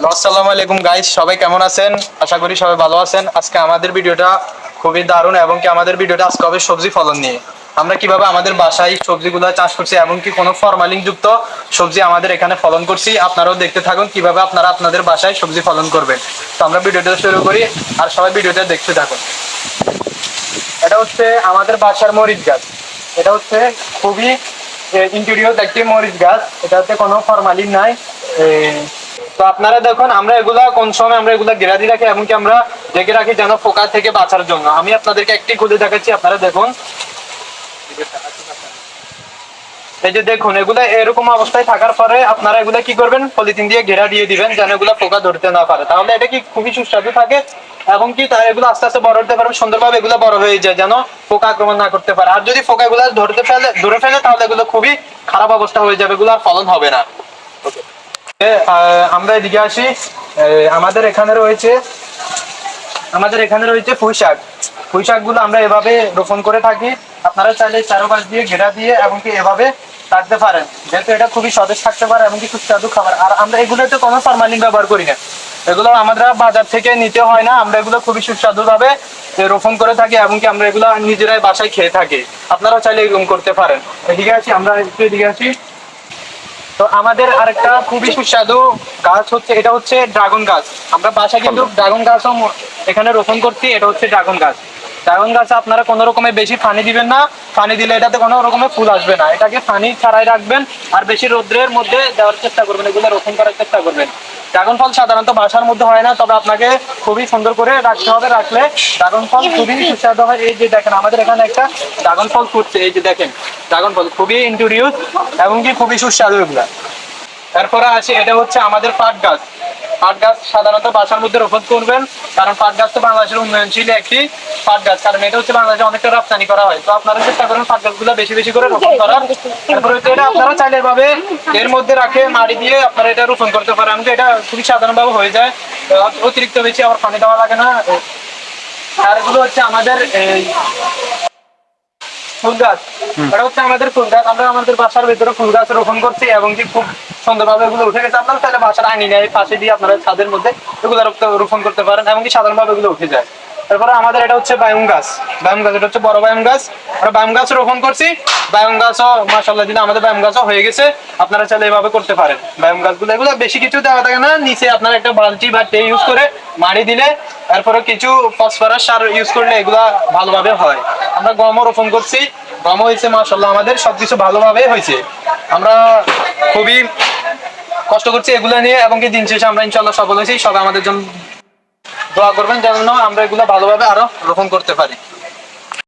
আসসালামু আলাইকুম গাইস, সবাই কেমন আছেন? আশা করি সবাই ভালো আছেন। আজকে আমাদের ভিডিওটা খুবই দারুণ এবং কি আমাদের ভিডিওটা আজকে হবে সবজি ফলন নিয়ে। আমরা কিভাবে আমাদের বাসায় সবজিগুলো চাষ করছি এবং কি কোনো ফরমালিন যুক্ত সবজি আমাদের এখানে ফলন করছি, আপনারাও দেখতে থাকুন কিভাবে আপনারা আপনাদের বাসায় সবজি ফলন করবেন। তো আমরা ভিডিওটা শুরু করি, আর সবাই ভিডিওটা দেখতে থাকুন। এটা হচ্ছে আমাদের বাসার মরিচ গাছ। এটা হচ্ছে খুবই ইন্টেরিয়র একটি মরিচ গাছ। এটাতে কোনো ফরমালিন নাই। তো আপনারা দেখুন, আমরা এগুলা কোন সময় আমরা এগুলা গেরাদি রাখি এমনকি আমরা ঢেকে রাখি যেন পোকা থেকে বাঁচার জন্য। আমি আপনাদেরকে একটি খুলে দেখাচ্ছি, আপনারা দেখুন। এই যে দেখুন, এগুলা এরকম অবস্থায় থাকার পরে আপনারা এগুলা কি করবেন, পলিথিন দিয়ে ঘেরা দিয়ে দিবেন যেন এগুলা পোকা ধরতে না পারে। তাহলে এটা কি খুবই সুস্বাদু থাকে এবং কি তারা এগুলো আস্তে আস্তে বড় হতে পারবে, সুন্দরভাবে এগুলো বড় হয়ে যায় যেন পোকা আক্রমণ না করতে পারে। আর যদি পোকা এগুলা ধরে ফেলে তাহলে এগুলো খুবই খারাপ অবস্থা হয়ে যাবে, এগুলো আর ফলন হবে না। আমরা এদিকে আসি। আমাদের এখানে রয়েছে পুঁই শাক। পুঁই শাক গুলো আমরা এভাবে রোপণ করে থাকি। আপনারা চাইলে চারপাশ দিয়ে ঘেরা দিয়ে এবং কি এভাবে রাখতে পারেন, যেহেতু এটা খুবই সতেজ থাকতে পারে এবং কি সুস্বাদু খাবার। আর আমরা এগুলোতে কোনো ফরমালিন ব্যবহার করি না, এগুলো আমাদের বাজার থেকে নিতে হয় না। আমরা এগুলো খুবই সুস্বাদু ভাবে রোপণ করে থাকি এবং কি আমরা এগুলো নিজেরাই বাসায় খেয়ে থাকি। আপনারাও চাইলে এরকম করতে পারেন। এদিকে আসি, আমরা একটু এদিকে আসি। তো আমাদের আরেকটা খুবই সুস্বাদু গাছ হচ্ছে, এটা হচ্ছে ড্রাগন গাছ। আমরা বাসায় কিন্তু ড্রাগন গাছও এখানে রোপণ করছি। এটা হচ্ছে ড্রাগন গাছ। ড্রাগন গাছে আপনারা কোনো রকমের বেশি পানি দিবেন না। পানি দিলে এটাতে কোনো রকমের ফুল আসবে না। এটাকে পানি ছাড়াই রাখবেন আর বেশি রোদ্রের মধ্যে দেওয়ার চেষ্টা করবেন, এগুলো রোপণ করার চেষ্টা করবেন। ড্রাগন ফল সাধারণত বাসার মধ্যে হয় না, তবে আপনাকে খুবই সুন্দর করে রাখতে হবে। রাখলে ড্রাগন ফল খুবই সুস্বাদু হয়। এই যে দেখেন, আমাদের এখানে একটা ড্রাগন ফল ফুটছে। এই যে দেখেন, ড্রাগন ফল খুবই ইন্টেরিয়র এবং কি খুবই সুস্বাদু এগুলা। তারপরে আছে, এটা হচ্ছে আমাদের পাট গাছ। পাট গাছ সাধারণত বাসার মধ্যে রোপণ করবেন, কারণ পাট গাছ তো বাংলাদেশের উন্নয়নশীল একটি পাট গাছ, কারণ এটা হচ্ছে বাংলাদেশে অনেকটা রপ্তানি করা হয়। তো আপনারা চেষ্টা করেন পাট গাছগুলো বেশি বেশি করে রোপণ করার। তারপরে হচ্ছে এটা আপনারা চাইলে এভাবে এর মধ্যে রাখে মাটি দিয়ে আপনারা এটা রোপণ করতে পারেন। আমাকে এটা খুবই সাধারণভাবে হয়ে যায়, অতিরিক্ত বেশি আবার পানি দেওয়া লাগে না। আর এগুলো হচ্ছে আমাদের ফুল গাছ। এটা হচ্ছে আমাদের ফুল গাছ। আমরা আমাদের বাসার ভিতরে ফুল গাছ রোপণ করছি এবং কি খুব সুন্দরভাবে এগুলো উঠে গেছে। আপনারা তাহলে বাসার আঙিনায় পাশে দিয়ে আপনারা ছাদের মধ্যে এগুলো রোপণ করতে পারেন এবং কি সাধারণভাবে এগুলো উঠে যায়। তারপরে আমাদের এটা হচ্ছে বায়ুম গাছ। বায়ুম গাছ, এটা হচ্ছে বড় বায়ুম গাছ। আমরা বায়ুম গাছ রোপণ করছি। বায়ুম গাছও মাশাআল্লাহ দিলে আমাদের বায়ুম গাছও হয়ে গেছে। আপনারা চাইলে এভাবে করতে পারেন। বায়ুম গাছগুলো এগুলো বেশি কিছু দেওয়া থাকে না, নিচে আপনারা একটা বালতি বা টে ইউজ করে মাটি দিলে, তারপরে কিছু ফসফরাস সার ইউজ করলে এগুলা ভালোভাবে হয়। আমরা গমও রোপণ করছি, গম হয়েছে মাশাআল্লাহ, আমাদের সবকিছু ভালোভাবে হয়েছে। আমরা খুবই কষ্ট করছি এগুলো নিয়ে এবং কি দিন শেষে আমরা ইনশাআল্লাহ সফল হয়েছি। সবাই আমাদের জন্য দোয়া করবেন যেন আমরা এগুলো ভালোভাবে আরো রোপণ করতে পারি।